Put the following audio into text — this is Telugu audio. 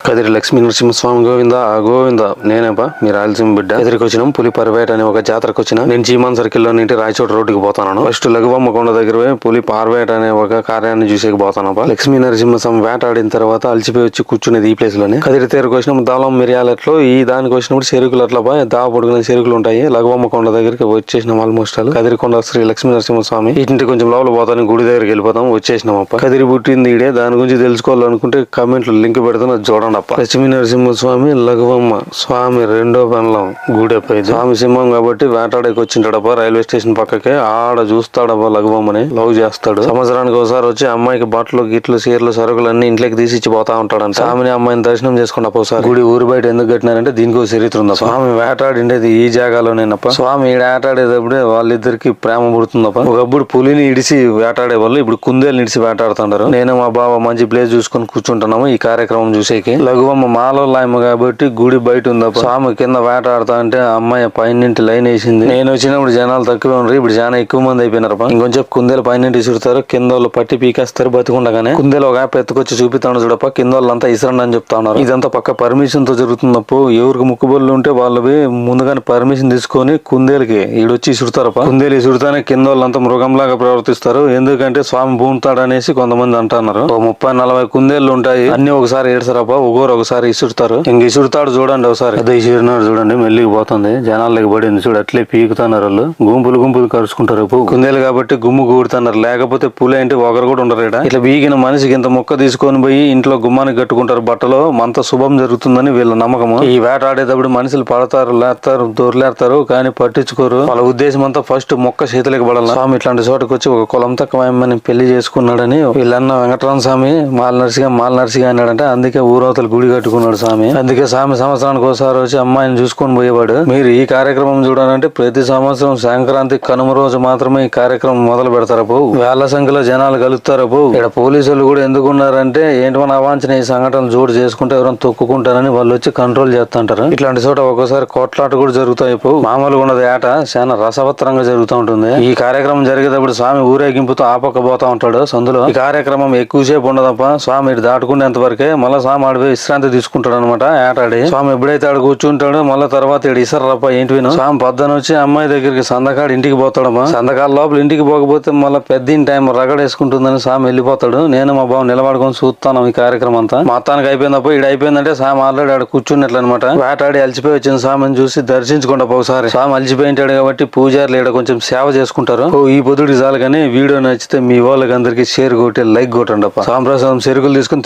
కదిరి లక్ష్మీ నరసింహస్వామి గోవింద గోవింద. నేనేపా మీ రాయలసీమ బిడ్డ. కదిరికి వచ్చినాం పులి పార్వేట అనే ఒక జాతరకు వచ్చిన. నేను చీమాన్ సర్కిల్ లో నుండి రాయచోట రోడ్డుకి పోతాను. ఫస్ట్ లఘువమ్మ కొండ దగ్గర పులి పార్వేట అనే ఒక కార్యాన్ని చూసేకి పోతానప్ప. లక్ష్మీ నరసింహస్వామి వేట ఆడిన తర్వాత అలసిపోయి వచ్చి కూర్చునేది ఈ ప్లేస్ లోనే. కదిరి తీరకు వచ్చినప్పుడు దాలం మిరియాలట్లో ఈ దానికి వచ్చినప్పుడు చెరుకులు అట్లా దా పొడుగున చెరుకులు ఉంటాయి. లఘువమ్మ కొండ దగ్గరికి వచ్చేసినాం. ఆల్మోస్ట్ కదిరి కొండ శ్రీ లక్ష్మీ నరసింహస్వామి ఇంటి కొంచెం లోపల పోతాను. గుడి దగ్గరికి వెళ్ళిపోతాం. వచ్చేసినాం అప్ప. కదిరి పుట్టింది ఈడే. దాని గురించి తెలుసుకోవాలనుకుంటే కామెంట్ లో లింక్ పెడతాను, చూడండి అప్ప. లక్ష్మీ నరసింహస్వామి లఘువమ్మ స్వామి రెండో పెండ్లం గూడెపై స్వామి సింహం కాబట్టి వేటాడకి వచ్చింటాడప్ప. రైల్వే స్టేషన్ పక్కకే ఆడ చూస్తాడప్ప. లఘువమ్మని లవ్ చేస్తాడు. సంవత్సరానికి ఒకసారి వచ్చి అమ్మాయికి బట్టలు గిట్లు చీరలు సరుకులు అన్ని ఇంట్లోకి తీసి ఇచ్చి పోతా ఉంటాడంట. స్వామిని అమ్మాయిని దర్శనం చేసుకున్నప్ప ఒకసారి. గుడి ఊరు బయట ఎందుకు కట్టినారంటే దీనికి ఒక చరిత్ర ఉంది. స్వామి వేటాడిండేది ఈ జాగాలోనేనప్ప. స్వామి ఈడ వేటాడేటప్పుడే వాళ్ళిద్దరికి ప్రేమ పుడుతుందప్ప. ఒకప్పుడు పులిని ఇడిసి వేటాడే వాళ్ళు ఇప్పుడు కుందేలు ఇడిసి వేటాడుతుంటారు. నేను మా బావ మంచి ప్లేస్ చూసుకొని కూర్చుంటున్నాము ఈ కార్యక్రమం చూసేకి. లఘువమ్మ మాలో లాయమ కాబట్టి గుడి బయట ఉందప్ప. స్వామి కింద వేటాడుతా అంటే అమ్మాయి పైనింటి లైన్ వేసింది. నేను వచ్చినప్పుడు జనాలు తక్కువే ఉన్నారు. ఇప్పుడు చాలా ఎక్కువ మంది అయిపోయినారప్ప. ఇంకొంచెం కుందేలు పైనింటి ఇసురుతారు. కింద వాళ్ళు పట్టి పీకేస్తారు బతికుండగానే. కుందేలు ఒక ఎత్తుకొచ్చి చూపిస్తాను చూడప్ప. కింద వాళ్ళంతా ఇసరండి అని చెప్తా ఉన్నారు. ఇదంతా పక్క పర్మిషన్ తో జరుగుతున్నప్పుడు ఎవరికి ముక్కుబొల్లు ఉంటే వాళ్ళవి ముందుగానే పర్మిషన్ తీసుకొని కుందేలుకి ఈడొచ్చి ఇసురుతారప్ప. కుందేలు ఇసురుతానే కింద వాళ్ళంతా మృగంలాగా ప్రవర్తిస్తారు. ఎందుకంటే స్వామి భూముతాడనేసి కొంతమంది అంటున్నారు. 30-40 కుందేళ్లు ఉంటాయి. అన్ని ఒకసారి ఏడ్చారప్ప. ఒకరు ఒకసారి ఇసురుతారు. ఇంక ఇసురుతాడు చూడండి. ఒకసారి అదే ఇసురున్నాడు చూడండి. మెల్లికి పోతుంది. జనాలకి పడింది చూడు. అట్లే పీకుతున్నారు వాళ్ళు. గుంపులు కరుచుకుంటారు. కుందేలు కాబట్టి గుమ్ము కూడుతున్నారు. లేకపోతే పులి అంటే ఒకరు కూడా ఉండరు. ఇట్లా బీగిన మనిషికి ఇంత మొక్క తీసుకొని పోయి ఇంట్లో గుమ్మానికి కట్టుకుంటారు. బట్టలో అంత శుభం జరుగుతుందని వీళ్ళ నమ్మకము. ఈ వేట ఆడేటప్పుడు మనుషులు పడతారు, లేస్తారు, దొర్లేస్తారు, కానీ పట్టించుకోరు. వాళ్ళ ఉద్దేశం అంతా ఫస్ట్ మొక్క చేతులకు పడాలి. స్వామి ఇట్లాంటి చోటకి వచ్చి ఒక కులం తక్కువ పెళ్లి చేసుకున్నాడని వీళ్ళన్న వెంకటరమణ స్వామి మాల నర్సిగా అన్నాడంటే. అందుకే ఊరవతలు గుడి కట్టుకున్నాడు స్వామి. అందుకే స్వామి సంవత్సరానికి ఒకసారి వచ్చి అమ్మాయిని చూసుకొని పోయేవాడు. మీరు ఈ కార్యక్రమం చూడాలంటే ప్రతి సంవత్సరం సంక్రాంతి కనుమ రోజు మాత్రమే ఈ కార్యక్రమం మొదలు పెడతారు. వేల సంఖ్యలో జనాలు కలుగుతారు. ఇక్కడ పోలీసులు కూడా ఎందుకున్నారంటే ఏంటి మన అవాంఛనీయ సంఘటనలు జోడు చేసుకుంటే ఎవరైనా తొక్కుకుంటారని వాళ్ళు వచ్చి కంట్రోల్ చేస్తుంటారు. ఇట్లాంటి చోట ఒక్కోసారి కోట్లాట కూడా జరుగుతాయి. మామూలుగా ఉన్నది ఏట చాలా రసవత్తరంగా జరుగుతూ ఉంటుంది. ఈ కార్యక్రమం జరిగేటప్పుడు స్వామి ఊరేగింపుతో ఆపక్క పోతా ఉంటాడు సందులో. ఈ కార్యక్రమం ఎక్కువసేపు ఉండదప్ప. స్వామి ఇటు దాటుకునేంత వరకే. మళ్ళీ స్వామి ఆడిపోయి విశ్రాంతి తీసుకుంటాడు అనమాట. ఏటాడి స్వామి ఎప్పుడైతే ఆడు కూర్చుంటాడో మళ్ళీ తర్వాత ఇటు ఇసరప్ప ఏంటి విను. స్వామి పొద్దున వచ్చి అమ్మాయి దగ్గరికి సందకాడు ఇంటికి పోతాడమ్మా. సందకాల లోపల ఇంటికి పోకపోతే మళ్ళీ పెద్ద టైం రగడేసుకుంటుందని స్వామి వెళ్ళిపోతాడు. నేను మా బాబు నిలబడుకొని చూస్తాను ఈ కార్యక్రమం అంతా. మొత్తానికి అయిపోయిందప్ప. ఇటు అయిపోయిందంటే స్వామి ఆల్రెడీ ఆడ కూర్చున్నట్లు అనమాట. వేటాడి అలిచిపోయి వచ్చిన స్వామిని చూసి దర్శించుకుంటా ఒకసారి. స్వామి అలిచిపోయింటాడు కాబట్టి పూజారులు ఇక్కడ కొంచెం సేవ చేసుకుంటారు. ఈ పొద్దుడికి చాలు. కానీ వీడియో నచ్చితే మీ వాళ్ళకి అందరికి షేర్ కొట్టి లైక్ కొట్టండి అప్ప. స్వామి ప్రసాదం చెరుకులు తీసుకుని